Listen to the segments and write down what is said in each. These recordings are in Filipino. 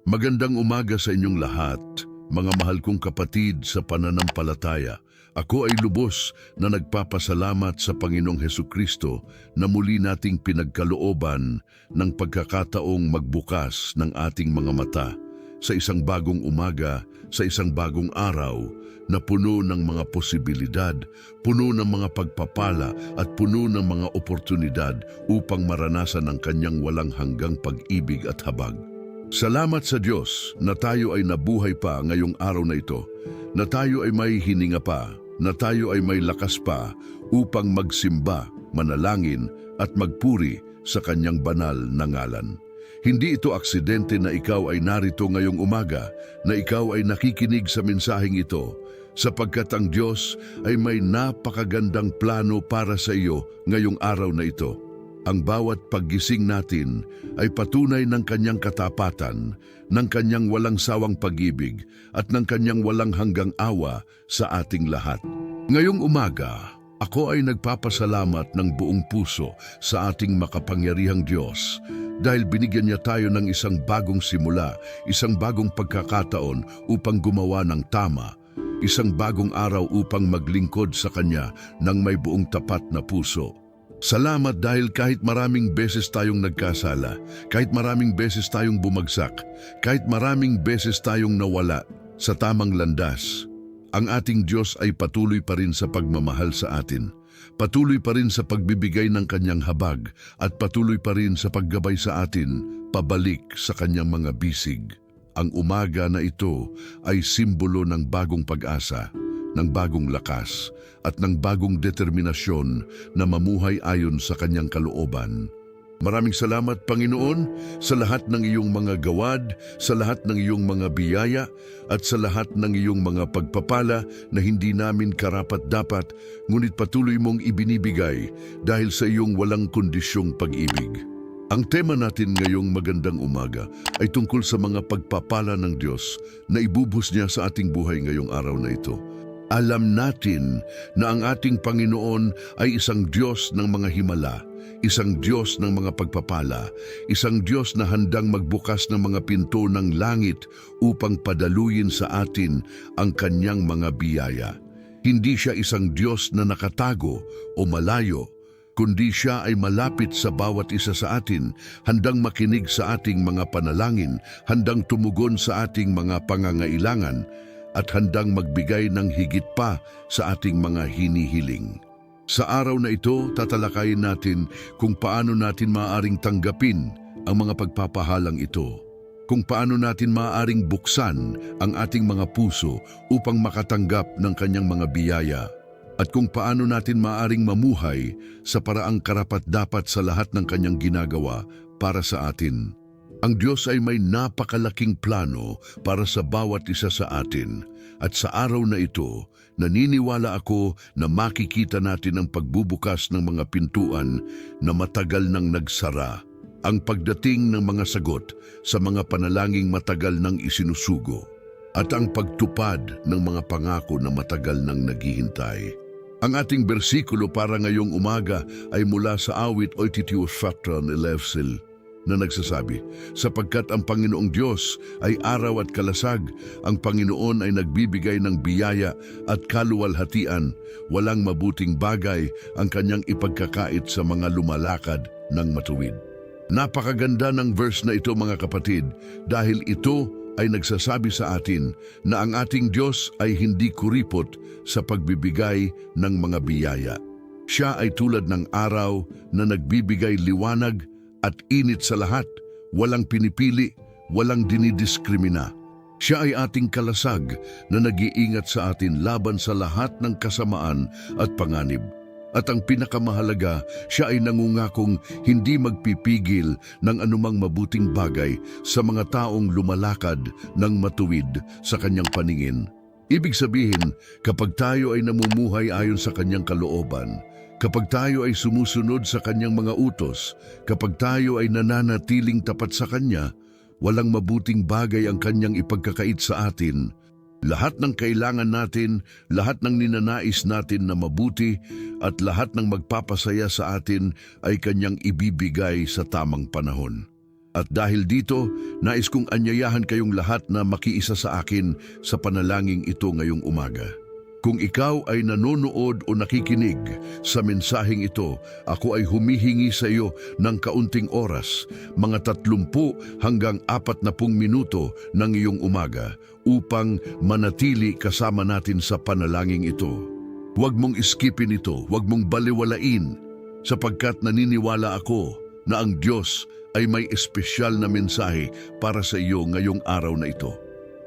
Magandang umaga sa inyong lahat, mga mahal kong kapatid sa pananampalataya. Ako ay lubos na nagpapasalamat sa Panginoong Hesukristo na muli nating pinagkalooban ng pagkakataong magbukas ng ating mga mata sa isang bagong umaga, sa isang bagong araw na puno ng mga posibilidad, puno ng mga pagpapala at puno ng mga oportunidad upang maranasan ang kanyang walang hanggang pag-ibig at habag. Salamat sa Diyos na tayo ay nabuhay pa ngayong araw na ito, na tayo ay may hininga pa, na tayo ay may lakas pa upang magsimba, manalangin at magpuri sa kanyang banal na ngalan. Hindi ito aksidente na ikaw ay narito ngayong umaga, na ikaw ay nakikinig sa mensaheng ito, sapagkat ang Diyos ay may napakagandang plano para sa iyo ngayong araw na ito. Ang bawat paggising natin ay patunay ng kanyang katapatan, ng kanyang walang sawang pag-ibig at ng kanyang walang hanggang awa sa ating lahat. Ngayong umaga, ako ay nagpapasalamat ng buong puso sa ating makapangyarihang Diyos dahil binigyan niya tayo ng isang bagong simula, isang bagong pagkakataon upang gumawa ng tama, isang bagong araw upang maglingkod sa Kanya ng may buong tapat na puso. Salamat dahil kahit maraming beses tayong nagkasala, kahit maraming beses tayong bumagsak, kahit maraming beses tayong nawala sa tamang landas, ang ating Diyos ay patuloy pa rin sa pagmamahal sa atin, patuloy pa rin sa pagbibigay ng kanyang habag at patuloy pa rin sa paggabay sa atin pabalik sa kanyang mga bisig. Ang umaga na ito ay simbolo ng bagong pag-asa, ng bagong lakas at ng bagong determinasyon na mamuhay ayon sa kanyang kalooban. Maraming salamat, Panginoon, sa lahat ng iyong mga gawad, sa lahat ng iyong mga biyaya at sa lahat ng iyong mga pagpapala na hindi namin karapat-dapat, ngunit patuloy mong ibinibigay dahil sa iyong walang kondisyong pag-ibig. Ang tema natin ngayong magandang umaga ay tungkol sa mga pagpapala ng Diyos na ibubuhos niya sa ating buhay ngayong araw na ito. Alam natin na ang ating Panginoon ay isang Diyos ng mga himala, isang Diyos ng mga pagpapala, isang Diyos na handang magbukas ng mga pinto ng langit upang padaluyin sa atin ang kanyang mga biyaya. Hindi siya isang Diyos na nakatago o malayo, kundi siya ay malapit sa bawat isa sa atin, handang makinig sa ating mga panalangin, handang tumugon sa ating mga pangangailangan, at handang magbigay ng higit pa sa ating mga hinihiling. Sa araw na ito, tatalakayin natin kung paano natin maaaring tanggapin ang mga pagpapahalang ito, kung paano natin maaaring buksan ang ating mga puso upang makatanggap ng kanyang mga biyaya, at kung paano natin maaaring mamuhay sa paraang karapat-dapat sa lahat ng kanyang ginagawa para sa atin. Ang Diyos ay may napakalaking plano para sa bawat isa sa atin, at sa araw na ito, naniniwala ako na makikita natin ang pagbubukas ng mga pintuan na matagal nang nagsara, ang pagdating ng mga sagot sa mga panalangin matagal nang isinusugo, at ang pagtupad ng mga pangako na matagal nang naghihintay. Ang ating bersikulo para ngayong umaga ay mula sa awit 84:11 na nagsasabi, sapagkat ang Panginoong Diyos ay araw at kalasag, ang Panginoon ay nagbibigay ng biyaya at kaluwalhatian, walang mabuting bagay ang kanyang ipagkakait sa mga lumalakad ng matuwid. Napakaganda ng verse na ito, mga kapatid, dahil ito ay nagsasabi sa atin na ang ating Diyos ay hindi kuripot sa pagbibigay ng mga biyaya. Siya ay tulad ng araw na nagbibigay liwanag at init sa lahat, walang pinipili, walang dinidiskrimina. Siya ay ating kalasag na nag-iingat sa atin laban sa lahat ng kasamaan at panganib. At ang pinakamahalaga, siya ay nangungakong hindi magpipigil ng anumang mabuting bagay sa mga taong lumalakad ng matuwid sa kanyang paningin. Ibig sabihin, kapag tayo ay namumuhay ayon sa kanyang kalooban, kapag tayo ay sumusunod sa kanyang mga utos, kapag tayo ay nananatiling tapat sa kanya, walang mabuting bagay ang kanyang ipagkakait sa atin. Lahat ng kailangan natin, lahat ng ninanais natin na mabuti, at lahat ng magpapasaya sa atin ay kanyang ibibigay sa tamang panahon. At dahil dito, nais kong anyayahan kayong lahat na makiisa sa akin sa panalangin ito ngayong umaga. Kung ikaw ay nanonood o nakikinig sa mensaheng ito, ako ay humihingi sa iyo ng kaunting oras, mga 30 hanggang 40 minuto ng iyong umaga upang manatili kasama natin sa panalangin ito. Huwag mong iskipin ito, huwag mong baliwalain, sapagkat naniniwala ako na ang Diyos ay may espesyal na mensahe para sa iyo ngayong araw na ito.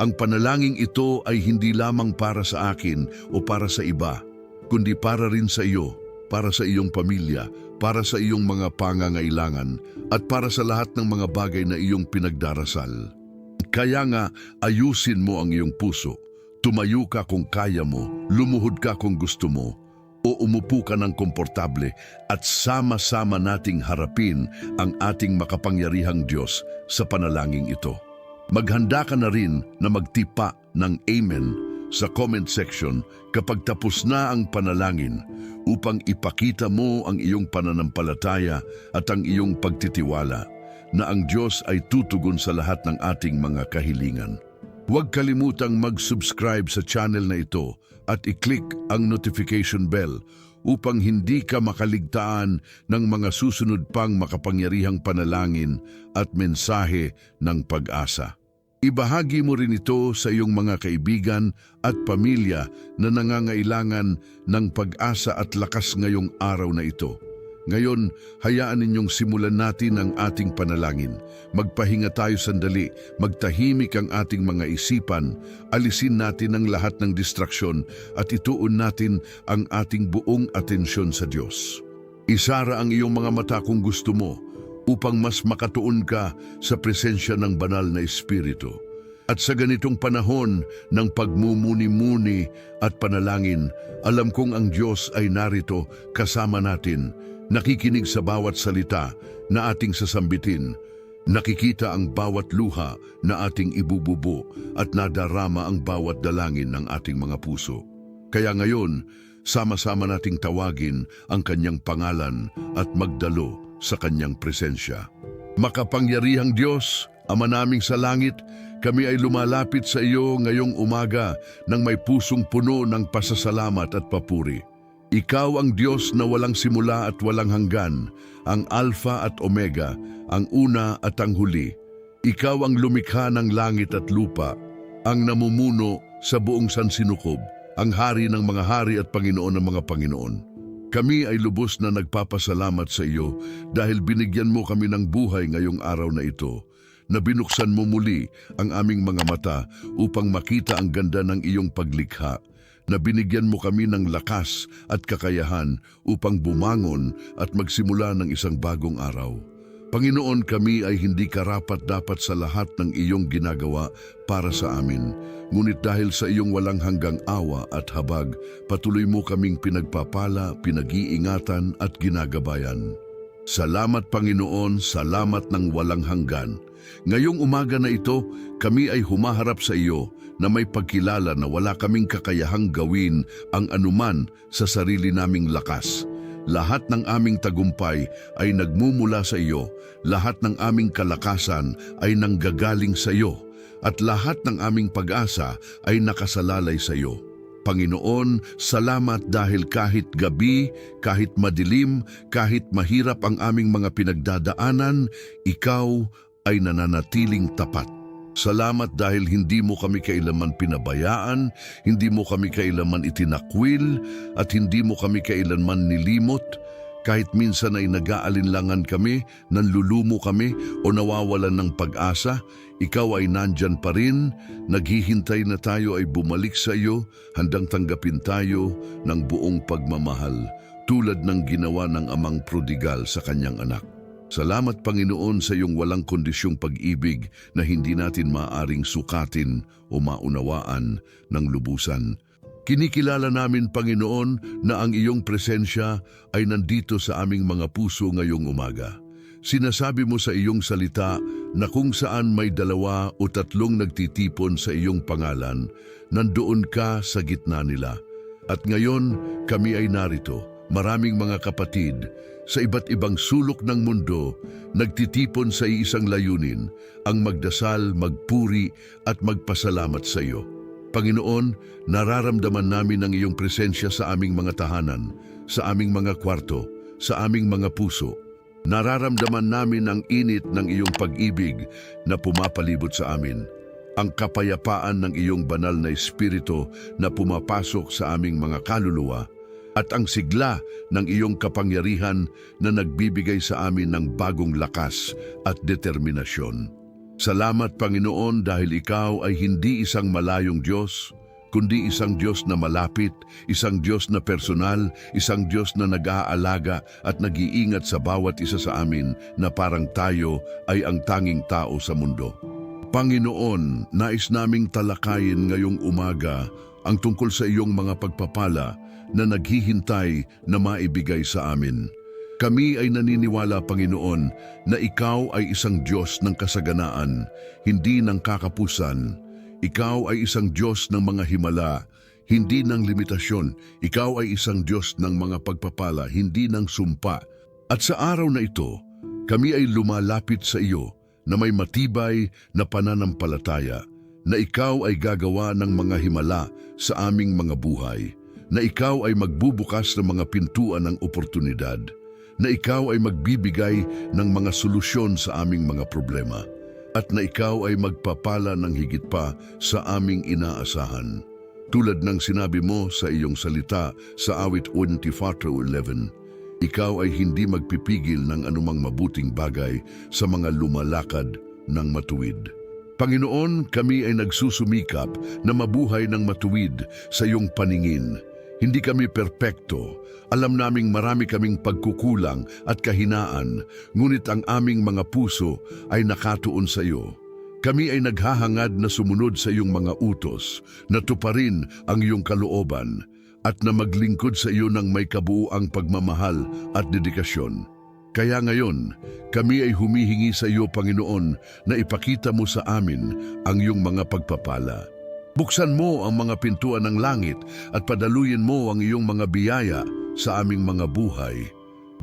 Ang panalangin ito ay hindi lamang para sa akin o para sa iba, kundi para rin sa iyo, para sa iyong pamilya, para sa iyong mga pangangailangan, at para sa lahat ng mga bagay na iyong pinagdarasal. Kaya nga, ayusin mo ang iyong puso. Tumayo ka kung kaya mo, lumuhod ka kung gusto mo, o umupo ka ng komportable at sama-sama nating harapin ang ating makapangyarihang Diyos sa panalangin ito. Maghanda ka na rin na magtipa ng Amen sa comment section kapag tapos na ang panalangin upang ipakita mo ang iyong pananampalataya at ang iyong pagtitiwala na ang Diyos ay tutugon sa lahat ng ating mga kahilingan. Huwag kalimutang mag-subscribe sa channel na ito at i-click ang notification bell upang hindi ka makaligtaan ng mga susunod pang makapangyarihang panalangin at mensahe ng pag-asa. Ibahagi mo rin ito sa iyong mga kaibigan at pamilya na nangangailangan ng pag-asa at lakas ngayong araw na ito. Ngayon, hayaan ninyong simulan natin ang ating panalangin. Magpahinga tayo sandali, magtahimik ang ating mga isipan, alisin natin ang lahat ng distraksyon at ituon natin ang ating buong atensyon sa Diyos. Isara ang iyong mga mata kung gusto mo, upang mas makatuon ka sa presensya ng banal na Espiritu. At sa ganitong panahon ng pagmumuni-muni at panalangin, alam kong ang Diyos ay narito kasama natin, nakikinig sa bawat salita na ating sasambitin, nakikita ang bawat luha na ating ibububo at nadarama ang bawat dalangin ng ating mga puso. Kaya ngayon, sama-sama nating tawagin ang kanyang pangalan at magdalo sa kanyang presensya. Makapangyarihang Diyos, Ama naming sa langit, kami ay lumalapit sa iyo ngayong umaga nang may pusong puno ng pasasalamat at papuri. Ikaw ang Diyos na walang simula at walang hanggan, ang Alpha at Omega, ang una at ang huli. Ikaw ang lumikha ng langit at lupa, ang namumuno sa buong sansinukob, ang hari ng mga hari at Panginoon ng mga Panginoon. Kami ay lubos na nagpapasalamat sa iyo dahil binigyan mo kami ng buhay ngayong araw na ito, na binuksan mo muli ang aming mga mata upang makita ang ganda ng iyong paglikha, na binigyan mo kami ng lakas at kakayahan upang bumangon at magsimula ng isang bagong araw. Panginoon, kami ay hindi karapat-dapat sa lahat ng iyong ginagawa para sa amin. Ngunit dahil sa iyong walang hanggang awa at habag, patuloy mo kaming pinagpapala, pinag-iingatan at ginagabayan. Salamat Panginoon, salamat ng walang hanggan. Ngayong umaga na ito, kami ay humaharap sa iyo na may pagkilala na wala kaming kakayahang gawin ang anuman sa sarili naming lakas. Lahat ng aming tagumpay ay nagmumula sa iyo, lahat ng aming kalakasan ay nanggagaling sa iyo, at lahat ng aming pag-asa ay nakasalalay sa iyo. Panginoon, salamat dahil kahit gabi, kahit madilim, kahit mahirap ang aming mga pinagdadaanan, ikaw ay nananatiling tapat. Salamat dahil hindi mo kami kailaman pinabayaan, hindi mo kami kailaman itinakwil, at hindi mo kami kailanman nilimot. Kahit minsan ay nag-aalinlangan kami, nanlulumo kami o nawawalan ng pag-asa, ikaw ay nandyan pa rin, naghihintay na tayo ay bumalik sa iyo, handang tanggapin tayo ng buong pagmamahal, tulad ng ginawa ng amang prodigal sa kanyang anak. Salamat Panginoon sa iyong walang kondisyong pag-ibig na hindi natin maaaring sukatin o maunawaan ng lubusan. Kinikilala namin Panginoon na ang iyong presensya ay nandito sa aming mga puso ngayong umaga. Sinasabi mo sa iyong salita na kung saan may 2 o 3 nagtitipon sa iyong pangalan, nandoon ka sa gitna nila. At ngayon kami ay narito, maraming mga kapatid sa iba't ibang sulok ng mundo nagtitipon sa iisang layunin, ang magdasal, magpuri at magpasalamat sa iyo. Panginoon, nararamdaman namin ang iyong presensya sa aming mga tahanan, sa aming mga kwarto, sa aming mga puso. Nararamdaman namin ang init ng iyong pag-ibig na pumapalibot sa amin, ang kapayapaan ng iyong banal na espiritu na pumapasok sa aming mga kaluluwa, at ang sigla ng iyong kapangyarihan na nagbibigay sa amin ng bagong lakas at determinasyon. Salamat, Panginoon, dahil ikaw ay hindi isang malayong Diyos, kundi isang Diyos na malapit, isang Diyos na personal, isang Diyos na nag-aalaga at nag-iingat sa bawat isa sa amin na parang tayo ay ang tanging tao sa mundo. Panginoon, nais naming talakayin ngayong umaga ang tungkol sa iyong mga pagpapala na naghihintay na maibigay sa amin. Kami ay naniniwala, Panginoon, na ikaw ay isang Diyos ng kasaganaan, hindi ng kakapusan. Ikaw ay isang Diyos ng mga himala, hindi ng limitasyon. Ikaw ay isang Diyos ng mga pagpapala, hindi ng sumpa. At sa araw na ito, kami ay lumalapit sa iyo na may matibay na pananampalataya, na ikaw ay gagawa ng mga himala sa aming mga buhay, na ikaw ay magbubukas ng mga pintuan ng oportunidad, na ikaw ay magbibigay ng mga solusyon sa aming mga problema, at na ikaw ay magpapala ng higit pa sa aming inaasahan. Tulad ng sinabi mo sa iyong salita sa awit 24:11, ikaw ay hindi magpipigil ng anumang mabuting bagay sa mga lumalakad ng matuwid. Panginoon, kami ay nagsusumikap na mabuhay ng matuwid sa iyong paningin. Hindi kami perpekto. Alam naming marami kaming pagkukulang at kahinaan, ngunit ang aming mga puso ay nakatuon sa iyo. Kami ay naghahangad na sumunod sa iyong mga utos, na tuparin ang iyong kalooban, at na maglingkod sa iyo ng may kabuuang pagmamahal at dedikasyon. Kaya ngayon, kami ay humihingi sa iyo, Panginoon, na ipakita mo sa amin ang iyong mga pagpapala. Buksan mo ang mga pintuan ng langit at padaluyin mo ang iyong mga biyaya sa aming mga buhay.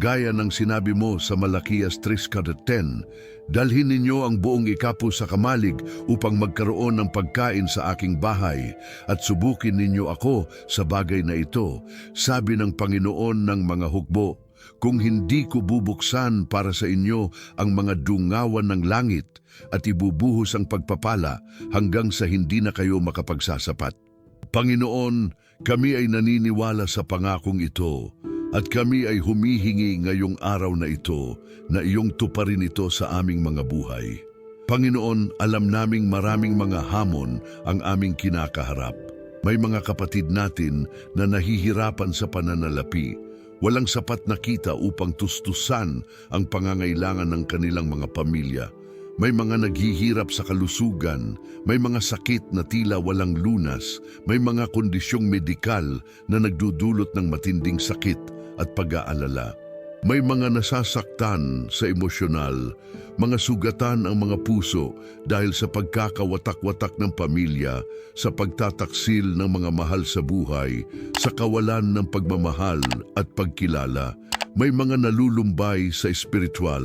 Gaya ng sinabi mo sa Malakias 3:10, dalhin ninyo ang buong ikapo sa kamalig upang magkaroon ng pagkain sa aking bahay, at subukin ninyo ako sa bagay na ito, sabi ng Panginoon ng mga hukbo. Kung hindi ko bubuksan para sa inyo ang mga dungawan ng langit at ibubuhos ang pagpapala hanggang sa hindi na kayo makapagsasapat. Panginoon, kami ay naniniwala sa pangakong ito at kami ay humihingi ngayong araw na ito na iyong tuparin ito sa aming mga buhay. Panginoon, alam naming maraming mga hamon ang aming kinakaharap. May mga kapatid natin na nahihirapan sa pananalapi. Walang sapat na kita upang tustusan ang pangangailangan ng kanilang mga pamilya. May mga naghihirap sa kalusugan, may mga sakit na tila walang lunas, may mga kondisyong medikal na nagdudulot ng matinding sakit at pag-aalala. May mga nasasaktan sa emosyonal, mga sugatan ang mga puso dahil sa pagkakawatak-watak ng pamilya, sa pagtataksil ng mga mahal sa buhay, sa kawalan ng pagmamahal at pagkilala. May mga nalulumbay sa espiritual,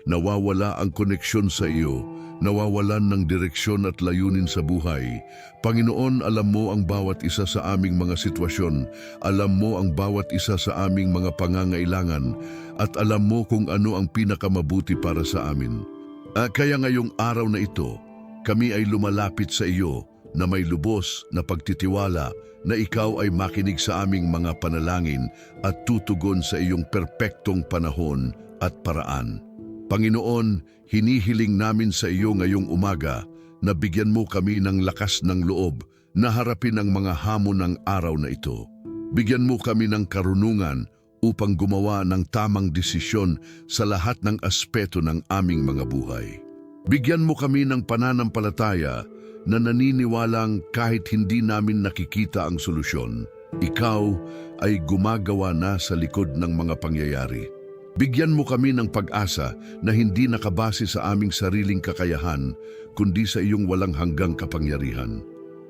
nawawala ang koneksyon sa iyo, nawawalan ng direksyon at layunin sa buhay. Panginoon, alam mo ang bawat isa sa aming mga sitwasyon, alam mo ang bawat isa sa aming mga pangangailangan, at alam mo kung ano ang pinakamabuti para sa amin. Kaya ngayong araw na ito, kami ay lumalapit sa iyo na may lubos na pagtitiwala na ikaw ay makinig sa aming mga panalangin at tutugon sa iyong perpektong panahon at paraan. Panginoon, hinihiling namin sa iyo ngayong umaga na bigyan mo kami ng lakas ng loob na harapin ang mga hamon ng araw na ito. Bigyan mo kami ng karunungan upang gumawa ng tamang desisyon sa lahat ng aspeto ng aming mga buhay. Bigyan mo kami ng pananampalataya na naniniwalang kahit hindi namin nakikita ang solusyon, ikaw ay gumagawa na sa likod ng mga pangyayari. Bigyan mo kami ng pag-asa na hindi nakabase sa aming sariling kakayahan, kundi sa iyong walang hanggang kapangyarihan.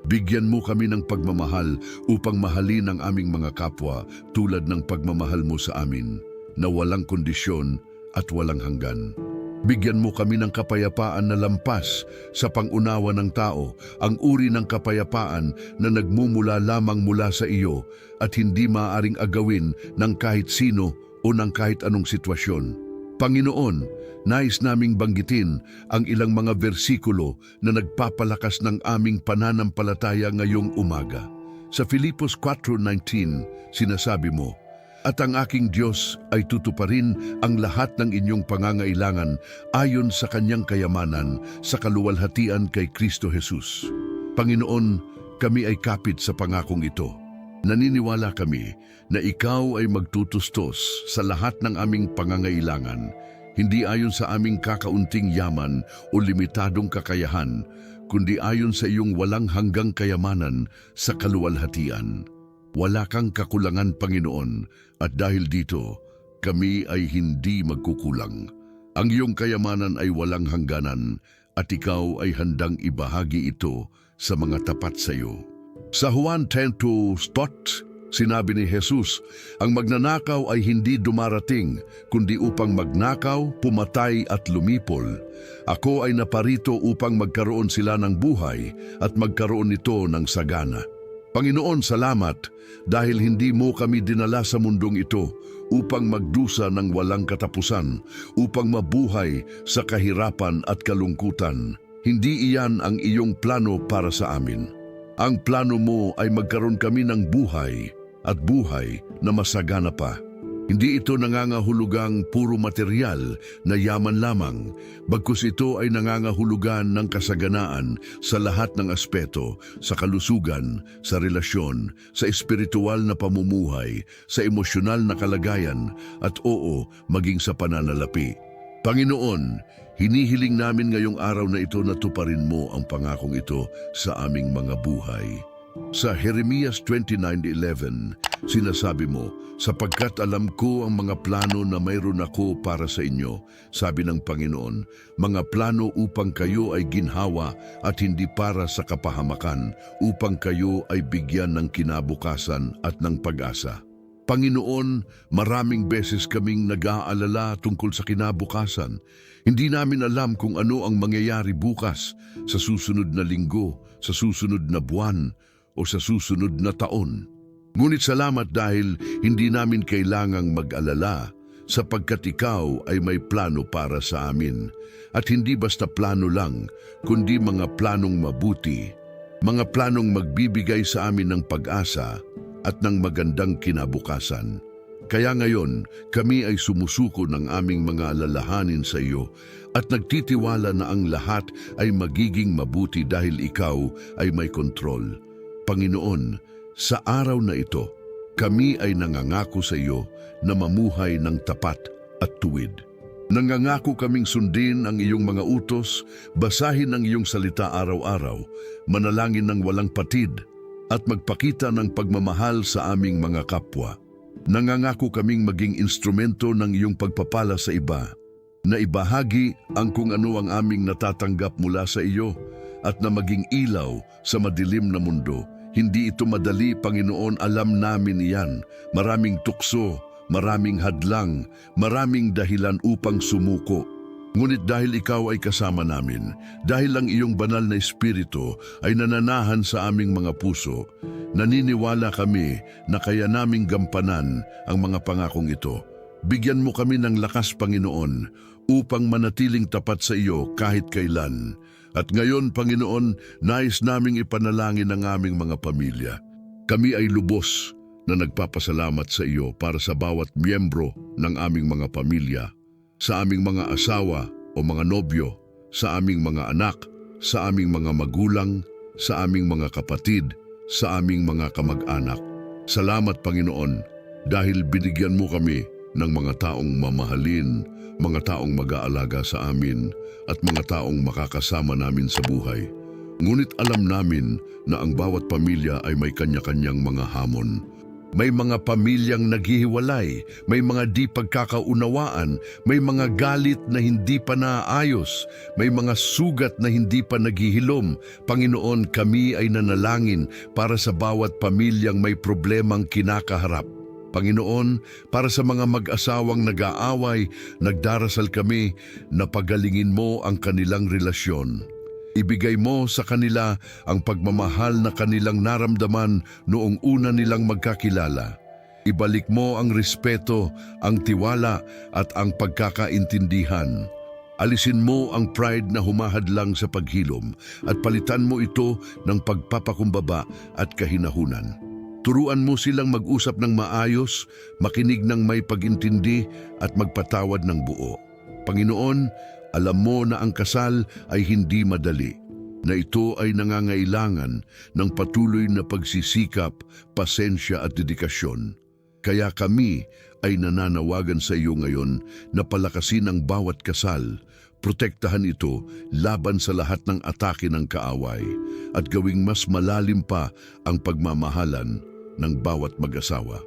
Bigyan mo kami ng pagmamahal upang mahalin ang aming mga kapwa tulad ng pagmamahal mo sa amin, na walang kondisyon at walang hanggan. Bigyan mo kami ng kapayapaan na lampas sa pangunawa ng tao, ang uri ng kapayapaan na nagmumula lamang mula sa iyo at hindi maaaring agawin ng kahit sino o ng kahit anong sitwasyon. Panginoon, nais naming banggitin ang ilang mga bersikulo na nagpapalakas ng aming pananampalataya ngayong umaga. Sa Filipos 4:19, sinasabi mo, "At ang aking Diyos ay tutuparin ang lahat ng inyong pangangailangan ayon sa kanyang kayamanan sa kaluwalhatian kay Kristo Jesus." Panginoon, kami ay kapit sa pangakong ito. Naniniwala kami na ikaw ay magtutustos sa lahat ng aming pangangailangan, hindi ayon sa aming kakaunting yaman o limitadong kakayahan, kundi ayon sa iyong walang hanggang kayamanan sa kaluwalhatian. Wala kang kakulangan, Panginoon, at dahil dito, kami ay hindi magkukulang. Ang iyong kayamanan ay walang hangganan at ikaw ay handang ibahagi ito sa mga tapat sa iyo. Sa Juan 10:8, sinabi ni Jesus, "Ang magnanakaw ay hindi dumarating, kundi upang magnakaw, pumatay at lumipol. Ako ay naparito upang magkaroon sila ng buhay at magkaroon nito ng sagana." Panginoon, salamat dahil hindi mo kami dinala sa mundong ito upang magdusa ng walang katapusan, upang mabuhay sa kahirapan at kalungkutan. Hindi iyan ang iyong plano para sa amin. Ang plano mo ay magkaroon kami ng buhay at buhay na masagana pa. Hindi ito nangangahulugang puro material na yaman lamang, bagkus ito ay nangangahulugan ng kasaganaan sa lahat ng aspeto, sa kalusugan, sa relasyon, sa espiritual na pamumuhay, sa emosyonal na kalagayan, at oo, maging sa pananalapi. Panginoon, hinihiling namin ngayong araw na ito na tuparin mo ang pangakong ito sa aming mga buhay. Sa Jeremias 29:11, sinasabi mo, "Sapagkat alam ko ang mga plano na mayroon ako para sa inyo," sabi ng Panginoon, "mga plano upang kayo ay ginhawa at hindi para sa kapahamakan, upang kayo ay bigyan ng kinabukasan at ng pag-asa." Panginoon, maraming beses kaming nag-aalala tungkol sa kinabukasan. Hindi namin alam kung ano ang mangyayari bukas, sa susunod na linggo, sa susunod na buwan, o sa susunod na taon. Ngunit salamat dahil hindi namin kailangang mag-alala sapagkat ikaw ay may plano para sa amin. At hindi basta plano lang, kundi mga planong mabuti, mga planong magbibigay sa amin ng pag-asa at ng magandang kinabukasan. Kaya ngayon, kami ay sumusuko ng aming mga alalahanin sa iyo at nagtitiwala na ang lahat ay magiging mabuti dahil ikaw ay may kontrol. Panginoon, sa araw na ito, kami ay nangangako sa iyo na mamuhay ng tapat at tuwid. Nangangako kaming sundin ang iyong mga utos, basahin ang iyong salita araw-araw, manalangin ng walang patid, at magpakita ng pagmamahal sa aming mga kapwa. Nangangako kaming maging instrumento ng iyong pagpapala sa iba, na ibahagi ang kung ano ang aming natatanggap mula sa iyo, at na maging ilaw sa madilim na mundo. Hindi ito madali, Panginoon, alam namin iyan. Maraming tukso, maraming hadlang, maraming dahilan upang sumuko. Ngunit dahil ikaw ay kasama namin, dahil ang iyong banal na espiritu ay nananahan sa aming mga puso, naniniwala kami na kaya naming gampanan ang mga pangakong ito. Bigyan mo kami ng lakas, Panginoon, upang manatiling tapat sa iyo kahit kailan. At ngayon, Panginoon, nais naming ipanalangin ang aming mga pamilya. Kami ay lubos na nagpapasalamat sa iyo para sa bawat miyembro ng aming mga pamilya, sa aming mga asawa o mga nobyo, sa aming mga anak, sa aming mga magulang, sa aming mga kapatid, sa aming mga kamag-anak. Salamat, Panginoon, dahil binigyan mo kami ng mga taong mamahalin, mga taong mag-aalaga sa amin, at mga taong makakasama namin sa buhay. Ngunit alam namin na ang bawat pamilya ay may kanya-kanyang mga hamon. May mga pamilyang naghihiwalay, may mga di pagkakaunawaan, may mga galit na hindi pa naayos, may mga sugat na hindi pa naghihilom. Panginoon, kami ay nanalangin para sa bawat pamilyang may problemang kinakaharap. Panginoon, para sa mga mag-asawang nag-aaway, nagdarasal kami na pagalingin mo ang kanilang relasyon. Ibigay mo sa kanila ang pagmamahal na kanilang naramdaman noong una nilang magkakilala. Ibalik mo ang respeto, ang tiwala at ang pagkakaintindihan. Alisin mo ang pride na humahadlang sa paghilom at palitan mo ito ng pagpapakumbaba at kahinahunan. Turuan mo silang mag-usap ng maayos, makinig ng may pag-intindi at magpatawad ng buo. Panginoon, alam mo na ang kasal ay hindi madali, na ito ay nangangailangan ng patuloy na pagsisikap, pasensya at dedikasyon. Kaya kami ay nananawagan sa iyo ngayon na palakasin ang bawat kasal, protektahan ito laban sa lahat ng atake ng kaaway, at gawing mas malalim pa ang pagmamahalan ng bawat mag-asawa.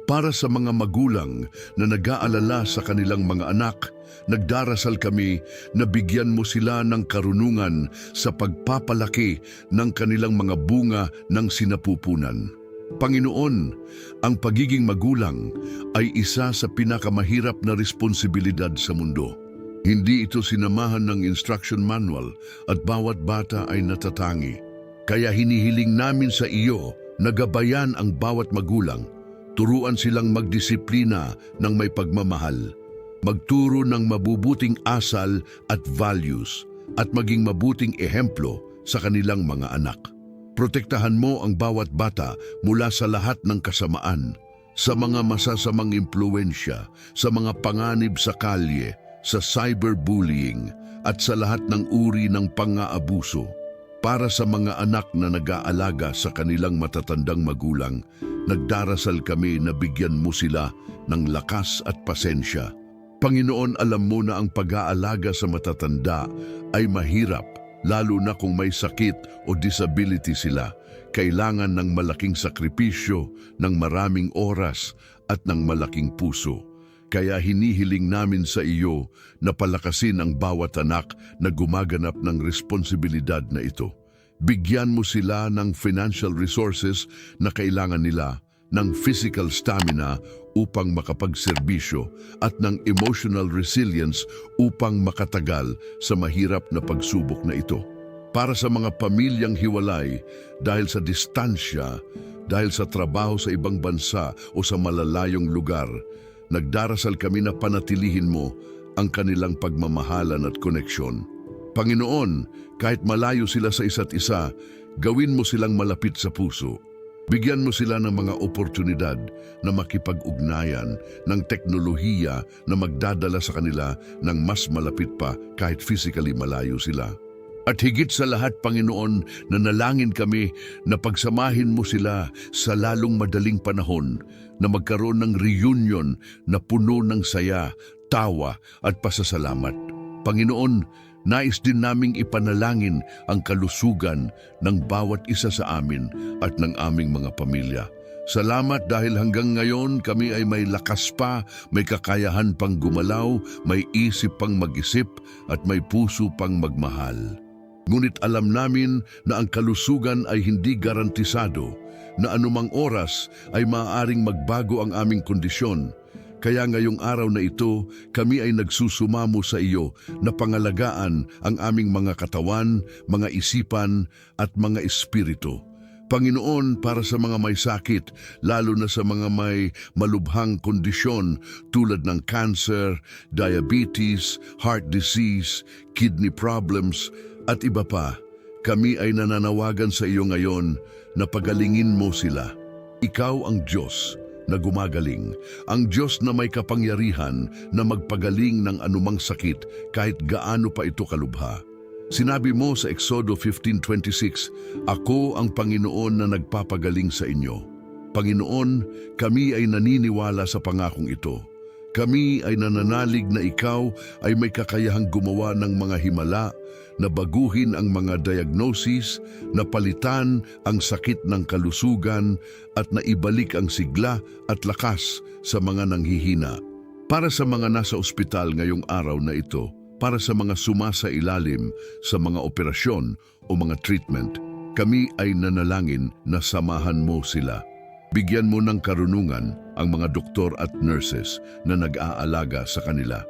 Para sa mga magulang na nag-aalala sa kanilang mga anak, nagdarasal kami na bigyan mo sila ng karunungan sa pagpapalaki ng kanilang mga bunga ng sinapupunan. Panginoon, ang pagiging magulang ay isa sa pinakamahirap na responsibilidad sa mundo. Hindi ito sinamahan ng instruction manual at bawat bata ay natatangi. Kaya hinihiling namin sa iyo na gabayan ang bawat magulang. Turuan silang magdisiplina ng may pagmamahal, magturo ng mabubuting asal at values, at maging mabuting ehemplo sa kanilang mga anak. Protektahan mo ang bawat bata mula sa lahat ng kasamaan, sa mga masasamang impluensya, sa mga panganib sa kalye, sa cyberbullying, at sa lahat ng uri ng pang-aabuso. Para sa mga anak na nag-aalaga sa kanilang matatandang magulang, nagdarasal kami na bigyan mo sila ng lakas at pasensya. Panginoon, alam mo na ang pag-aalaga sa matatanda ay mahirap, lalo na kung may sakit o disability sila. Kailangan ng malaking sakripisyo, ng maraming oras at ng malaking puso. Kaya hinihiling namin sa iyo na palakasin ang bawat anak na gumaganap ng responsibilidad na ito. Bigyan mo sila ng financial resources na kailangan nila, ng physical stamina upang makapagserbisyo at ng emotional resilience upang makatagal sa mahirap na pagsubok na ito. Para sa mga pamilyang hiwalay dahil sa distansya, dahil sa trabaho sa ibang bansa o sa malalayong lugar, nagdarasal kami na panatilihin mo ang kanilang pagmamahalan at koneksyon. Panginoon, kahit malayo sila sa isa't isa, gawin mo silang malapit sa puso. Bigyan mo sila ng mga oportunidad na makipag-ugnayan ng teknolohiya na magdadala sa kanila ng mas malapit pa kahit physically malayo sila. At higit sa lahat, Panginoon, nanalangin kami na pagsamahin mo sila sa lalong madaling panahon na magkaroon ng reunion na puno ng saya, tawa at pasasalamat. Panginoon, nais din naming ipanalangin ang kalusugan ng bawat isa sa amin at ng aming mga pamilya. Salamat dahil hanggang ngayon kami ay may lakas pa, may kakayahan pang gumalaw, may isip pang mag-isip at may puso pang magmahal. Ngunit alam namin na ang kalusugan ay hindi garantisado, na anumang oras ay maaaring magbago ang aming kondisyon. Kaya ngayong araw na ito, kami ay nagsusumamo sa iyo na pangalagaan ang aming mga katawan, mga isipan at mga espiritu. Panginoon, para sa mga may sakit, lalo na sa mga may malubhang kondisyon tulad ng cancer, diabetes, heart disease, kidney problems at iba pa, kami ay nananawagan sa iyo ngayon na pagalingin mo sila. Ikaw ang Diyos na gumagaling, ang Diyos na may kapangyarihan na magpagaling ng anumang sakit kahit gaano pa ito kalubha. Sinabi mo sa Exodo 15:26, "Ako ang Panginoon na nagpapagaling sa inyo." Panginoon, kami ay naniniwala sa pangakong ito. Kami ay nananalig na ikaw ay may kakayahang gumawa ng mga himala, na baguhin ang mga diagnosis, na palitan ang sakit ng kalusugan at naibalik ang sigla at lakas sa mga nanghihina. Para sa mga nasa ospital ngayong araw na ito, para sa mga sumasailalim sa mga operasyon o mga treatment, kami ay nanalangin na samahan mo sila. Bigyan mo ng karunungan ang mga doktor at nurses na nag-aalaga sa kanila.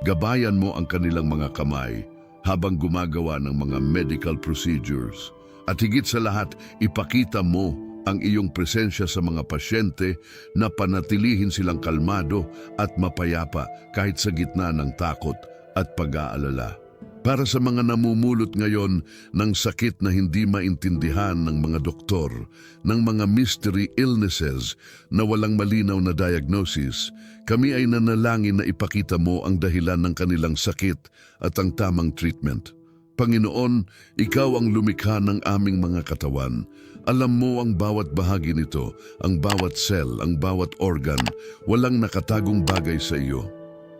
Gabayan mo ang kanilang mga kamay habang gumagawa ng mga medical procedures. At higit sa lahat, ipakita mo ang iyong presensya sa mga pasyente na panatilihin silang kalmado at mapayapa kahit sa gitna ng takot at pag-aalala. Para sa mga namumulot ngayon ng sakit na hindi maintindihan ng mga doktor, ng mga mystery illnesses na walang malinaw na diagnosis, kami ay nanalangin na ipakita mo ang dahilan ng kanilang sakit at ang tamang treatment. Panginoon, ikaw ang lumikha ng aming mga katawan. Alam mo ang bawat bahagi nito, ang bawat cell, ang bawat organ, walang nakatagong bagay sa iyo.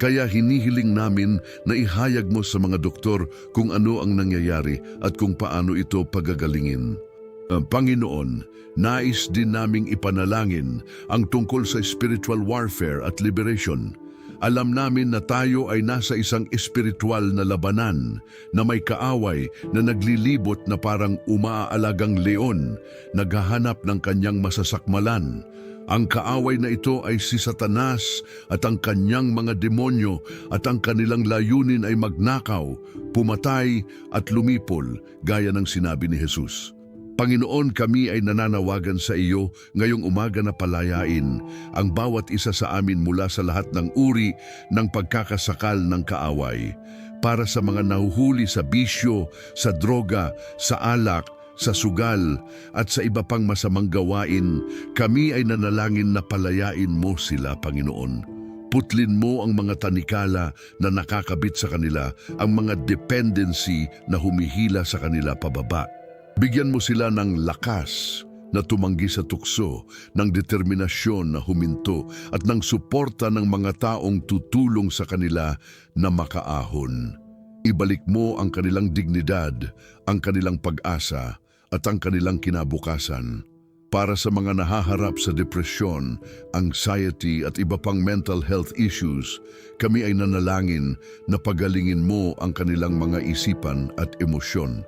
Kaya hinihiling namin na ihayag mo sa mga doktor kung ano ang nangyayari at kung paano ito pagagalingin. Panginoon, nais din naming ipanalangin ang tungkol sa spiritual warfare at liberation. Alam namin na tayo ay nasa isang espiritual na labanan na may kaaway na naglilibot na parang umaalagang leon, naghahanap ng kanyang masasakmalan. Ang kaaway na ito ay si Satanas at ang kanyang mga demonyo, at ang kanilang layunin ay magnakaw, pumatay at lumipol gaya ng sinabi ni Jesus. Panginoon, kami ay nananawagan sa iyo ngayong umaga na palayain ang bawat isa sa amin mula sa lahat ng uri ng pagkakasakal ng kaaway. Para sa mga nahuhuli sa bisyo, sa droga, sa alak, sa sugal at sa iba pang masamang gawain, kami ay nanalangin na palayain mo sila, Panginoon. Putlin mo ang mga tanikala na nakakabit sa kanila, ang mga dependency na humihila sa kanila pababa. Bigyan mo sila ng lakas na tumanggi sa tukso, ng determinasyon na huminto, at ng suporta ng mga taong tutulong sa kanila na makaahon. Ibalik mo ang kanilang dignidad, ang kanilang pag-asa, at ang kanilang kinabukasan. Para sa mga nahaharap sa depresyon, anxiety at iba pang mental health issues, kami ay nanalangin na pagalingin mo ang kanilang mga isipan at emosyon.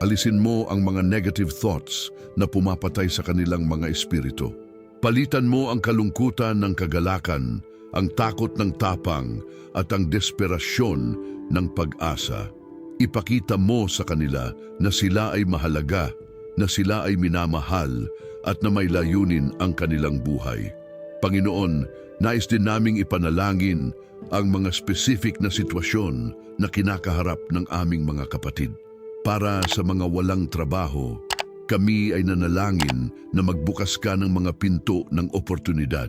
Alisin mo ang mga negative thoughts na pumapatay sa kanilang mga espiritu. Palitan mo ang kalungkutan ng kagalakan, ang takot ng tapang, at ang desperasyon ng pag-asa. Ipakita mo sa kanila na sila ay mahalaga, na sila ay minamahal, at na may layunin ang kanilang buhay. Panginoon, nais din naming ipanalangin ang mga specific na sitwasyon na kinakaharap ng aming mga kapatid. Para sa mga walang trabaho, kami ay nanalangin na magbukas ka ng mga pinto ng oportunidad.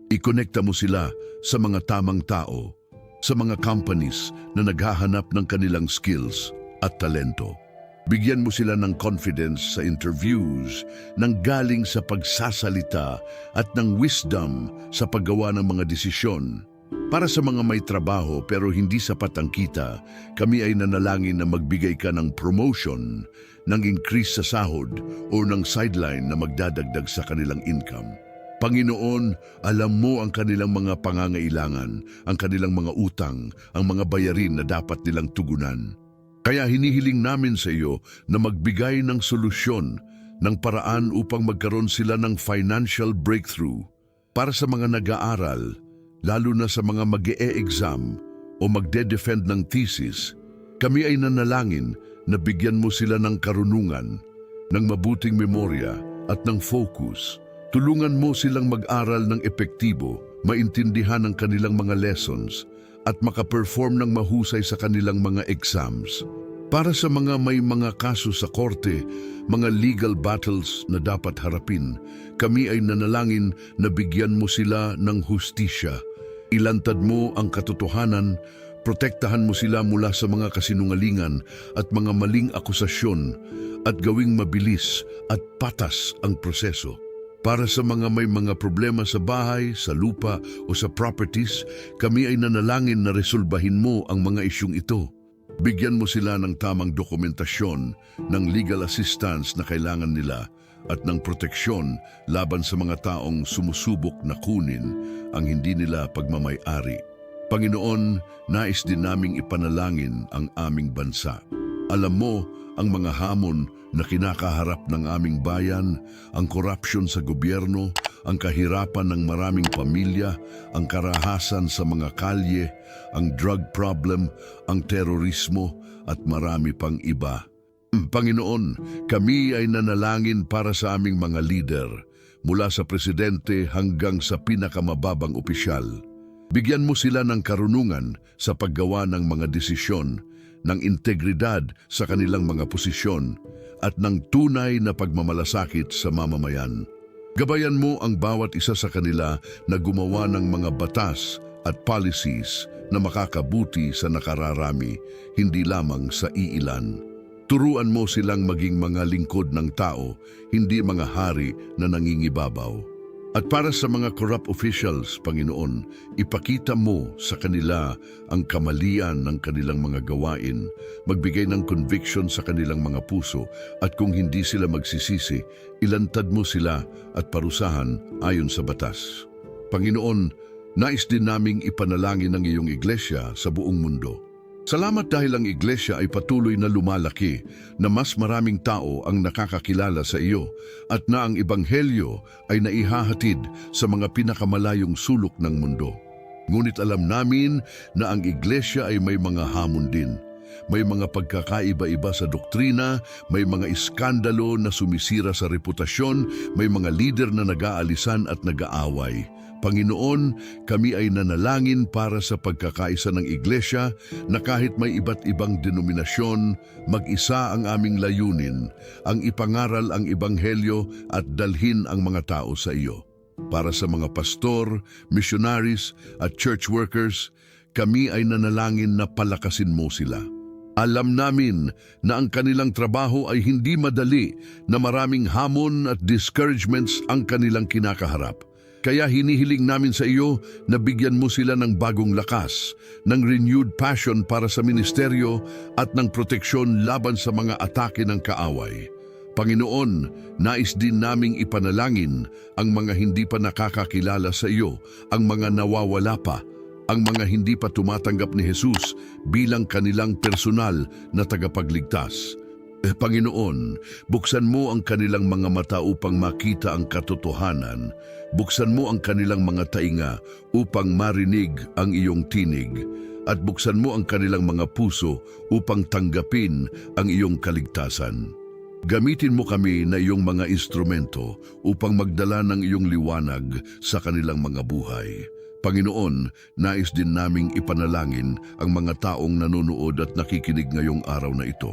Ikonekta mo sila sa mga tamang tao, sa mga companies na naghahanap ng kanilang skills at talento. Bigyan mo sila ng confidence sa interviews, ng galing sa pagsasalita at ng wisdom sa paggawa ng mga desisyon. Para sa mga may trabaho pero hindi sapat ang kita, kami ay nanalangin na magbigay ka ng promotion, ng increase sa sahod o ng sideline na magdadagdag sa kanilang income. Panginoon, alam mo ang kanilang mga pangangailangan, ang kanilang mga utang, ang mga bayarin na dapat nilang tugunan. Kaya hinihiling namin sa iyo na magbigay ng solusyon, ng paraan upang magkaroon sila ng financial breakthrough. Para sa mga nag-aaral, lalo na sa mga mag-e-exam o magde-defend ng thesis, kami ay nanalangin na bigyan mo sila ng karunungan, ng mabuting memorya at ng focus. Tulungan mo silang mag-aral ng epektibo, maintindihan ang kanilang mga lessons, at makaperform ng mahusay sa kanilang mga exams. Para sa mga may mga kaso sa korte, mga legal battles na dapat harapin, kami ay nanalangin na bigyan mo sila ng hustisya. Ilantad mo ang katotohanan, protektahan mo sila mula sa mga kasinungalingan at mga maling akusasyon, at gawing mabilis at patas ang proseso. Para sa mga may mga problema sa bahay, sa lupa o sa properties, kami ay nanalangin na resolbahin mo ang mga isyung ito. Bigyan mo sila ng tamang dokumentasyon, ng legal assistance na kailangan nila at ng proteksyon laban sa mga taong sumusubok na kunin ang hindi nila pagmamay-ari. Panginoon, nais din naming ipanalangin ang aming bansa. Alam mo ang mga hamon na kinakaharap ng aming bayan, ang korupsyon sa gobyerno, ang kahirapan ng maraming pamilya, ang karahasan sa mga kalye, ang drug problem, ang terorismo at marami pang iba. Panginoon, kami ay nanalangin para sa aming mga lider, mula sa presidente hanggang sa pinakamababang opisyal. Bigyan mo sila ng karunungan sa paggawa ng mga desisyon, ng integridad sa kanilang mga posisyon, at ng tunay na pagmamalasakit sa mamamayan. Gabayan mo ang bawat isa sa kanila na gumawa ng mga batas at policies na makakabuti sa nakararami, hindi lamang sa iilan. Turuan mo silang maging mga lingkod ng tao, hindi mga hari na nangingibabaw. At para sa mga corrupt officials, Panginoon, ipakita mo sa kanila ang kamalian ng kanilang mga gawain, magbigay ng conviction sa kanilang mga puso, at kung hindi sila magsisisi, ilantad mo sila at parusahan ayon sa batas. Panginoon, nais din naming ipanalangin ang iyong iglesia sa buong mundo. Salamat dahil ang iglesia ay patuloy na lumalaki, na mas maraming tao ang nakakakilala sa iyo at na ang ebanghelyo ay naihahatid sa mga pinakamalayong sulok ng mundo. Ngunit alam namin na ang iglesia ay may mga hamon din. May mga pagkakaiba-iba sa doktrina, may mga iskandalo na sumisira sa reputasyon, may mga lider na nag-aalisan at nag-aaway. Panginoon, kami ay nanalangin para sa pagkakaisa ng iglesia na kahit may iba't ibang denominasyon, mag-isa ang aming layunin, ang ipangaral ang ebanghelyo at dalhin ang mga tao sa iyo. Para sa mga pastor, missionaries at church workers, kami ay nanalangin na palakasin mo sila. Alam namin na ang kanilang trabaho ay hindi madali, na maraming hamon at discouragements ang kanilang kinakaharap. Kaya hinihiling namin sa iyo na bigyan mo sila ng bagong lakas, ng renewed passion para sa ministeryo at ng proteksyon laban sa mga atake ng kaaway. Panginoon, nais din naming ipanalangin ang mga hindi pa nakakakilala sa iyo, ang mga nawawala pa, ang mga hindi pa tumatanggap ni Jesus bilang kanilang personal na tagapagligtas. Panginoon, buksan mo ang kanilang mga mata upang makita ang katotohanan. Buksan mo ang kanilang mga tainga upang marinig ang iyong tinig. At buksan mo ang kanilang mga puso upang tanggapin ang iyong kaligtasan. Gamitin mo kami na iyong mga instrumento upang magdala ng iyong liwanag sa kanilang mga buhay. Panginoon, nais din naming ipanalangin ang mga taong nanonood at nakikinig ngayong araw na ito.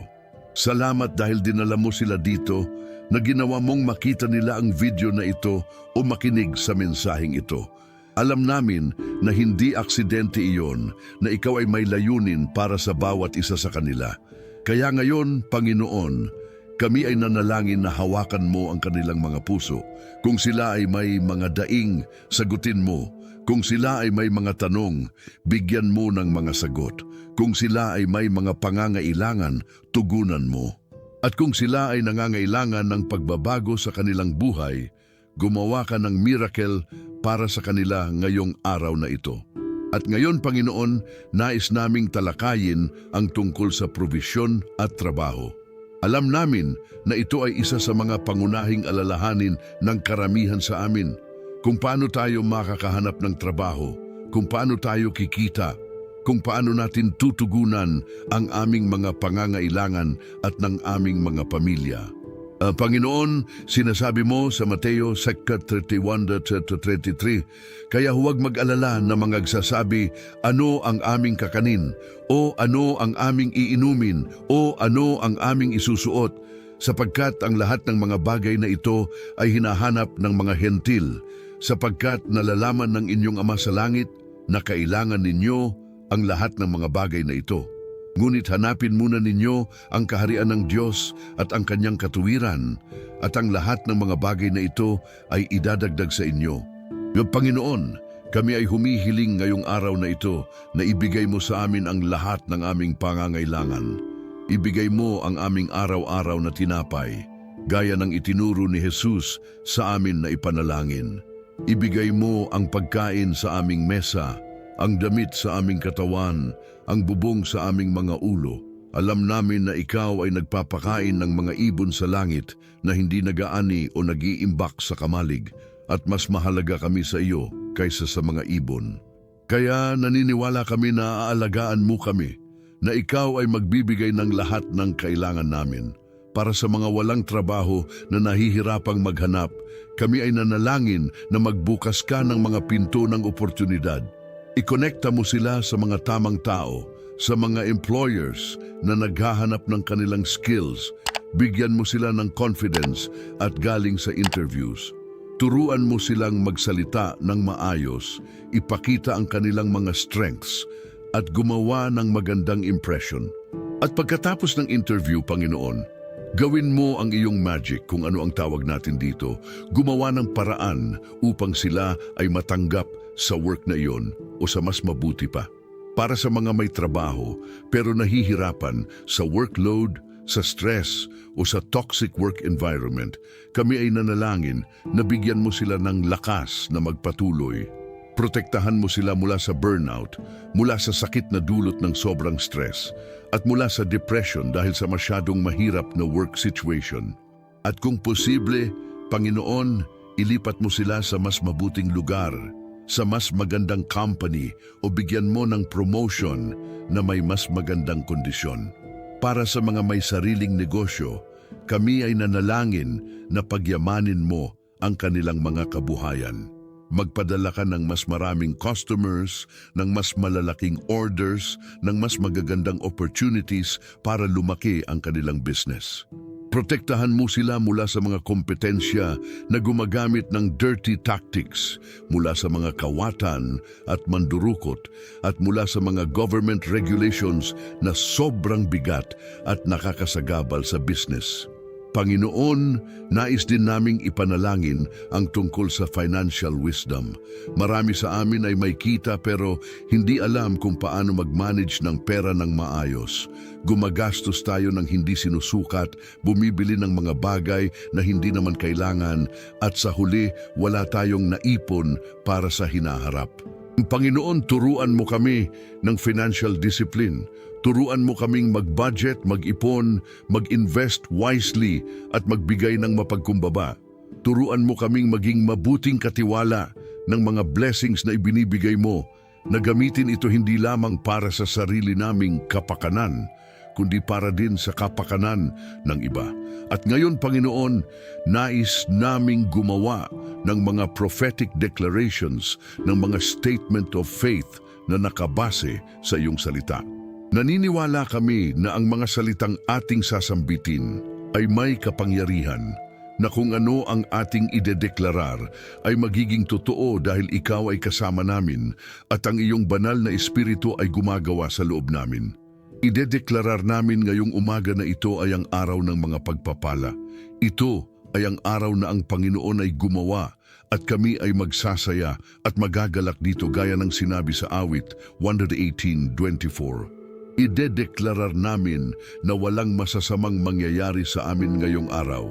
Salamat dahil dinala mo sila dito, na ginawa mong makita nila ang video na ito o makinig sa mensaheng ito. Alam namin na hindi aksidente iyon, na ikaw ay may layunin para sa bawat isa sa kanila. Kaya ngayon, Panginoon, kami ay nanalangin na hawakan mo ang kanilang mga puso. Kung sila ay may mga daing, sagutin mo. Kung sila ay may mga tanong, bigyan mo ng mga sagot. Kung sila ay may mga pangangailangan, tugunan mo. At kung sila ay nangangailangan ng pagbabago sa kanilang buhay, gumawa ka ng miracle para sa kanila ngayong araw na ito. At ngayon, Panginoon, nais naming talakayin ang tungkol sa provisyon at trabaho. Alam namin na ito ay isa sa mga pangunahing alalahanin ng karamihan sa amin. Kung paano tayo makakahanap ng trabaho, kung paano tayo kikita, kung paano natin tutugunan ang aming mga pangangailangan at ng aming mga pamilya. Panginoon, sinasabi mo sa Mateo 31:33, kaya huwag mag-alala na mga agsasabi, ano ang aming kakanin, o ano ang aming iinumin, o ano ang aming isusuot, sapagkat ang lahat ng mga bagay na ito ay hinahanap ng mga hentil, sapagkat nalalaman ng inyong Ama sa langit na kailangan ninyo ang lahat ng mga bagay na ito. Ngunit hanapin muna ninyo ang kaharian ng Diyos at ang kanyang katuwiran, at ang lahat ng mga bagay na ito ay idadagdag sa inyo. Panginoon, kami ay humihiling ngayong araw na ito na ibigay mo sa amin ang lahat ng aming pangangailangan. Ibigay mo ang aming araw-araw na tinapay, gaya ng itinuro ni Jesus sa amin na ipanalangin. Ibigay mo ang pagkain sa aming mesa, ang damit sa aming katawan, ang bubong sa aming mga ulo. Alam namin na ikaw ay nagpapakain ng mga ibon sa langit na hindi nagaani o nag-iimbak sa kamalig, at mas mahalaga kami sa iyo kaysa sa mga ibon. Kaya naniniwala kami na aalagaan mo kami, na ikaw ay magbibigay ng lahat ng kailangan namin. Para sa mga walang trabaho na nahihirapang maghanap, kami ay nanalangin na magbukas ka ng mga pinto ng oportunidad. Ikonekta mo sila sa mga tamang tao, sa mga employers na naghahanap ng kanilang skills. Bigyan mo sila ng confidence at galing sa interviews. Turuan mo silang magsalita ng maayos, ipakita ang kanilang mga strengths, at gumawa ng magandang impression. At pagkatapos ng interview, Panginoon, gawin mo ang iyong magic, kung ano ang tawag natin dito, gumawa ng paraan upang sila ay matanggap sa work na iyon o sa mas mabuti pa. Para sa mga may trabaho pero nahihirapan sa workload, sa stress o sa toxic work environment, kami ay nanalangin na bigyan mo sila ng lakas na magpatuloy. Protektahan mo sila mula sa burnout, mula sa sakit na dulot ng sobrang stress, at mula sa depression dahil sa masyadong mahirap na work situation. At kung posible, Panginoon, ilipat mo sila sa mas mabuting lugar, sa mas magandang company, o bigyan mo ng promotion na may mas magandang kondisyon. Para sa mga may sariling negosyo, kami ay nanalangin na pagyamanin mo ang kanilang mga kabuhayan. Magpadala ka ng mas maraming customers, ng mas malalaking orders, ng mas magagandang opportunities para lumaki ang kanilang business. Protektahan mo sila mula sa mga kompetensya na gumagamit ng dirty tactics, mula sa mga kawatan at mandurukot, at mula sa mga government regulations na sobrang bigat at nakakasagabal sa business. Panginoon, nais din naming ipanalangin ang tungkol sa financial wisdom. Marami sa amin ay may kita pero hindi alam kung paano mag-manage ng pera ng maayos. Gumagastos tayo ng hindi sinusukat, bumibili ng mga bagay na hindi naman kailangan, at sa huli wala tayong naipon para sa hinaharap. Panginoon, turuan mo kami ng financial discipline. Turuan mo kaming mag-budget, mag-ipon, mag-invest wisely at magbigay ng mapagkumbaba. Turuan mo kaming maging mabuting katiwala ng mga blessings na ibinibigay mo, na gamitin ito hindi lamang para sa sarili naming kapakanan, kundi para din sa kapakanan ng iba. At ngayon, Panginoon, nais naming gumawa ng mga prophetic declarations, ng mga statement of faith na nakabase sa iyong salita. Naniniwala kami na ang mga salitang ating sasambitin ay may kapangyarihan, na kung ano ang ating idedeklarar ay magiging totoo dahil ikaw ay kasama namin at ang iyong banal na espiritu ay gumagawa sa loob namin. Idedeklarar namin ngayong umaga na ito ay ang araw ng mga pagpapala. Ito ay ang araw na ang Panginoon ay gumawa at kami ay magsasaya at magagalak dito gaya ng sinabi sa awit 118:24. Idedeklarar namin na walang masasamang mangyayari sa amin ngayong araw,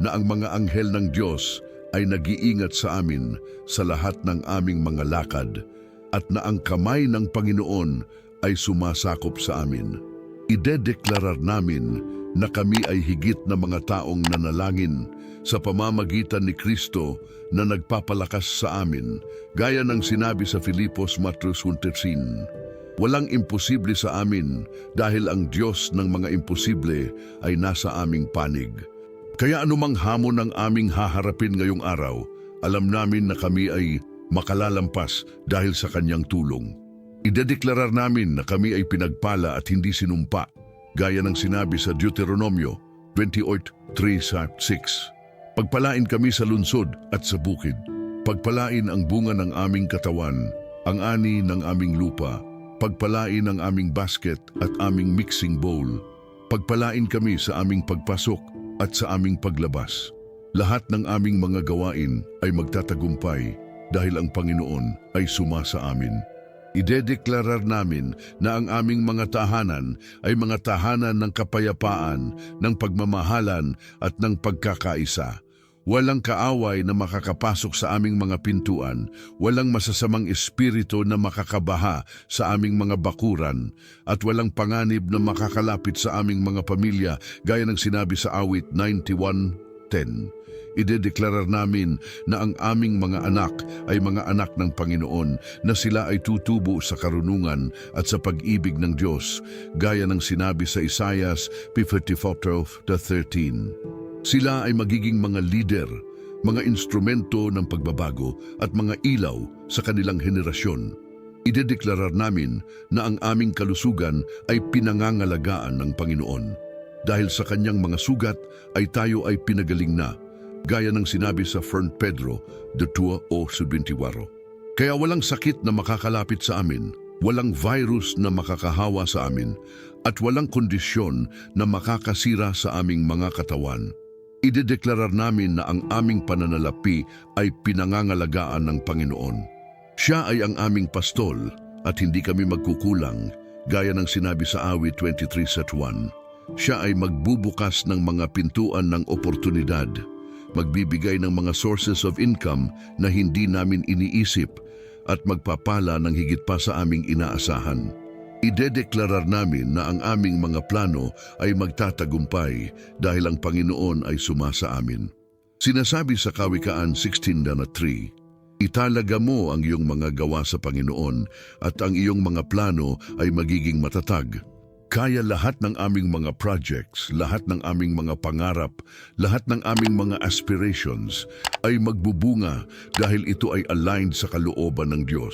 na ang mga anghel ng Diyos ay nag-iingat sa amin sa lahat ng aming mga lakad, at na ang kamay ng Panginoon ay sumasakop sa amin. Idedeklarar namin na kami ay higit na mga taong nanalangin sa pamamagitan ni Kristo na nagpapalakas sa amin, gaya ng sinabi sa Filipos 4:13. Walang imposible sa amin dahil ang Diyos ng mga imposible ay nasa aming panig. Kaya anumang hamon ang aming haharapin ngayong araw, alam namin na kami ay makalalampas dahil sa kanyang tulong. Idedeklarar namin na kami ay pinagpala at hindi sinumpa, gaya ng sinabi sa Deuteronomio 28:3-6. Pagpalain kami sa lungsod at sa bukid. Pagpalain ang bunga ng aming katawan, ang ani ng aming lupa, Pagpalain ang aming basket at aming mixing bowl. Pagpalain kami sa aming pagpasok at sa aming paglabas. Lahat ng aming mga gawain ay magtatagumpay dahil ang Panginoon ay sumasa amin. Idedeklarar namin na ang aming mga tahanan ay mga tahanan ng kapayapaan, ng pagmamahalan at ng pagkakaisa. Walang kaaway na makakapasok sa aming mga pintuan, walang masasamang espiritu na makakabaha sa aming mga bakuran, at walang panganib na makakalapit sa aming mga pamilya gaya ng sinabi sa awit 91:10. Idedeklarar namin na ang aming mga anak ay mga anak ng Panginoon, na sila ay tutubo sa karunungan at sa pag-ibig ng Diyos, gaya ng sinabi sa Isaias 54:13. Sila ay magiging mga leader, mga instrumento ng pagbabago at mga ilaw sa kanilang henerasyon. Idedeklarar namin na ang aming kalusugan ay pinangangalagaan ng Panginoon. Dahil sa kanyang mga sugat ay tayo ay pinagaling na, gaya ng sinabi sa 1 Pedro 2:24. Kaya walang sakit na makakalapit sa amin, walang virus na makakahawa sa amin, at walang kondisyon na makakasira sa aming mga katawan. Idedeklarar namin na ang aming pananalapi ay pinangangalagaan ng Panginoon. Siya ay ang aming pastol at hindi kami magkukulang, gaya ng sinabi sa awit 23:1. Siya ay magbubukas ng mga pintuan ng oportunidad, magbibigay ng mga sources of income na hindi namin iniisip, at magpapala ng higit pa sa aming inaasahan. Idedeklarar namin na ang aming mga plano ay magtatagumpay dahil ang Panginoon ay sumasa amin. Sinasabi sa Kawikaan 16:3, italaga mo ang iyong mga gawa sa Panginoon at ang iyong mga plano ay magiging matatag. Kaya lahat ng aming mga projects, lahat ng aming mga pangarap, lahat ng aming mga aspirations ay magbubunga dahil ito ay aligned sa kalooban ng Diyos.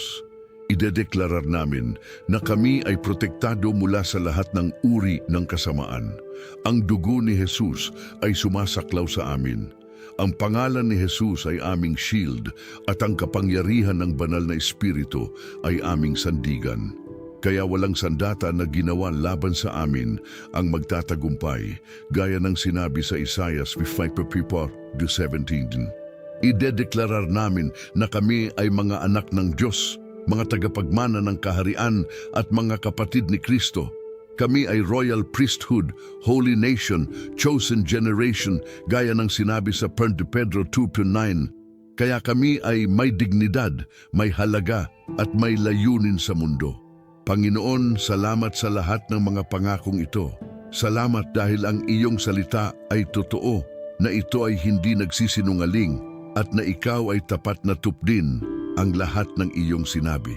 Idedeklarar namin na kami ay protektado mula sa lahat ng uri ng kasamaan. Ang dugo ni Jesus ay sumasaklaw sa amin. Ang pangalan ni Jesus ay aming shield at ang kapangyarihan ng banal na Espiritu ay aming sandigan. Kaya walang sandata na ginawa laban sa amin ang magtatagumpay, gaya ng sinabi sa Isaiah 55:17. Idedeklarar namin na kami ay mga anak ng Diyos, mga tagapagmana ng kaharian at mga kapatid ni Kristo. Kami ay royal priesthood, holy nation, chosen generation, gaya ng sinabi sa 1 Pedro 2:9. Kaya kami ay may dignidad, may halaga at may layunin sa mundo. Panginoon, salamat sa lahat ng mga pangakong ito. Salamat dahil ang iyong salita ay totoo, na ito ay hindi nagsisinungaling, at na ikaw ay tapat na tupdin ang lahat ng iyong sinabi.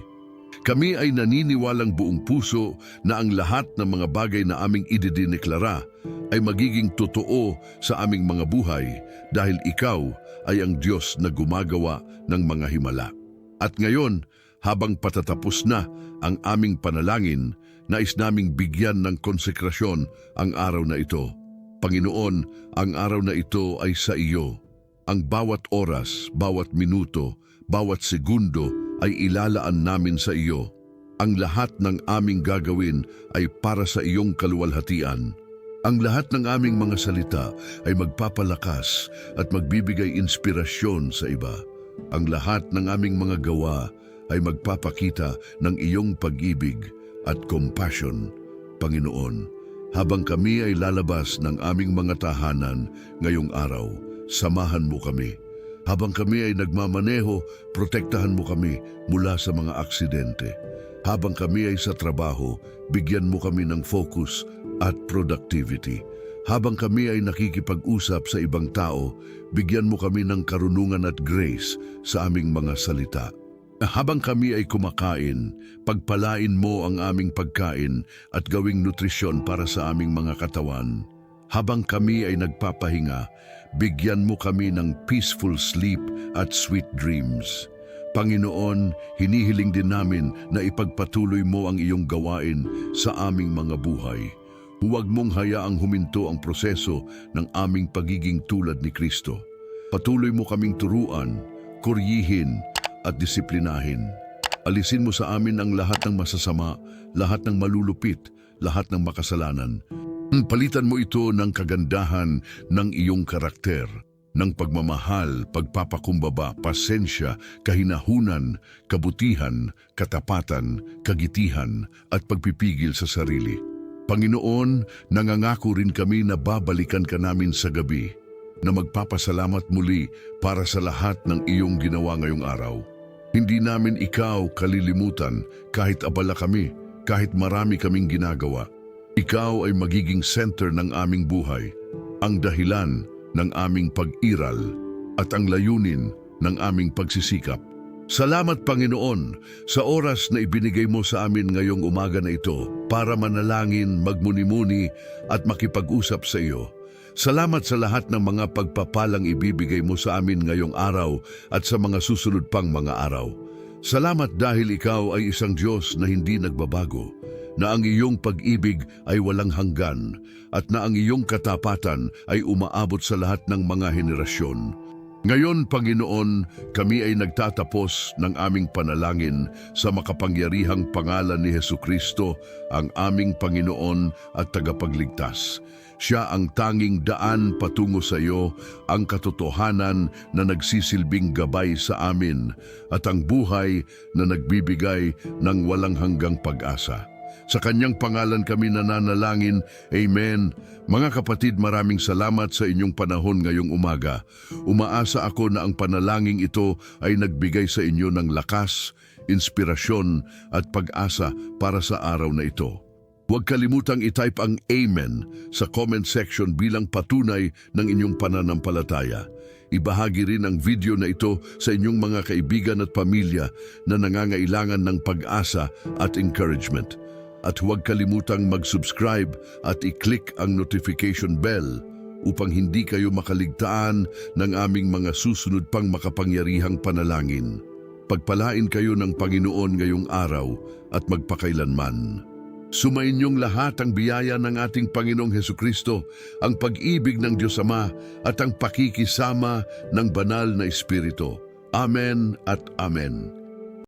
Kami ay naniniwalang buong puso na ang lahat ng mga bagay na aming ididineklara ay magiging totoo sa aming mga buhay dahil ikaw ay ang Diyos na gumagawa ng mga himala. At ngayon, habang patatapos na ang aming panalangin, nais naming bigyan ng konsekrasyon ang araw na ito. Panginoon, ang araw na ito ay sa iyo. Ang bawat oras, bawat minuto, bawat segundo ay ilalaan namin sa iyo. Ang lahat ng aming gagawin ay para sa iyong kaluwalhatian. Ang lahat ng aming mga salita ay magpapalakas at magbibigay inspirasyon sa iba. Ang lahat ng aming mga gawa ay magpapakita ng iyong pag-ibig at compassion. Panginoon, habang kami ay lalabas ng aming mga tahanan ngayong araw, samahan mo kami. Habang kami ay nagmamaneho, protektahan mo kami mula sa mga aksidente. Habang kami ay sa trabaho, bigyan mo kami ng focus at productivity. Habang kami ay nakikipag-usap sa ibang tao, bigyan mo kami ng karunungan at grace sa aming mga salita. Habang kami ay kumakain, pagpalain mo ang aming pagkain at gawing nutrisyon para sa aming mga katawan. Habang kami ay nagpapahinga, bigyan mo kami ng peaceful sleep at sweet dreams. Panginoon, hinihiling din namin na ipagpatuloy mo ang iyong gawain sa aming mga buhay. Huwag mong hayaang huminto ang proseso ng aming pagiging tulad ni Kristo. Patuloy mo kaming turuan, kuryihin at disiplinahin. Alisin mo sa amin ang lahat ng masasama, lahat ng malulupit, lahat ng makasalanan. Palitan mo ito ng kagandahan ng iyong karakter, ng pagmamahal, pagpapakumbaba, pasensya, kahinahunan, kabutihan, katapatan, kagitihan, at pagpipigil sa sarili. Panginoon, nangangako rin kami na babalikan ka namin sa gabi, na magpapasalamat muli para sa lahat ng iyong ginawa ngayong araw. Hindi namin ikaw kalilimutan kahit abala kami, kahit marami kaming ginagawa. Ikaw ay magiging center ng aming buhay, ang dahilan ng aming pag-iral at ang layunin ng aming pagsisikap. Salamat Panginoon sa oras na ibinigay mo sa amin ngayong umaga na ito para manalangin, magmuni-muni at makipag-usap sa iyo. Salamat sa lahat ng mga pagpapalang ibibigay mo sa amin ngayong araw at sa mga susunod pang mga araw. Salamat dahil ikaw ay isang Diyos na hindi nagbabago, na ang iyong pag-ibig ay walang hanggan at na ang iyong katapatan ay umaabot sa lahat ng mga henerasyon. Ngayon, Panginoon, kami ay nagtatapos ng aming panalangin sa makapangyarihang pangalan ni Hesukristo, ang aming Panginoon at tagapagligtas. Siya ang tanging daan patungo sa iyo, ang katotohanan na nagsisilbing gabay sa amin, at ang buhay na nagbibigay ng walang hanggang pag-asa. Sa kanyang pangalan kami nananalangin. Amen. Mga kapatid, maraming salamat sa inyong panahon ngayong umaga. Umaasa ako na ang panalangin ito ay nagbigay sa inyo ng lakas, inspirasyon at pag-asa para sa araw na ito. Huwag kalimutang i-type ang Amen sa comment section bilang patunay ng inyong pananampalataya. Ibahagi rin ang video na ito sa inyong mga kaibigan at pamilya na nangangailangan ng pag-asa at encouragement. At huwag kalimutang mag-subscribe at i-click ang notification bell upang hindi kayo makaligtaan ng aming mga susunod pang makapangyarihang panalangin. Pagpalain kayo ng Panginoon ngayong araw at magpakailanman. Sumainyong lahat ang biyaya ng ating Panginoong Hesukristo, ang pag-ibig ng Diyos Ama at ang pakikisama ng banal na Espiritu. Amen at Amen.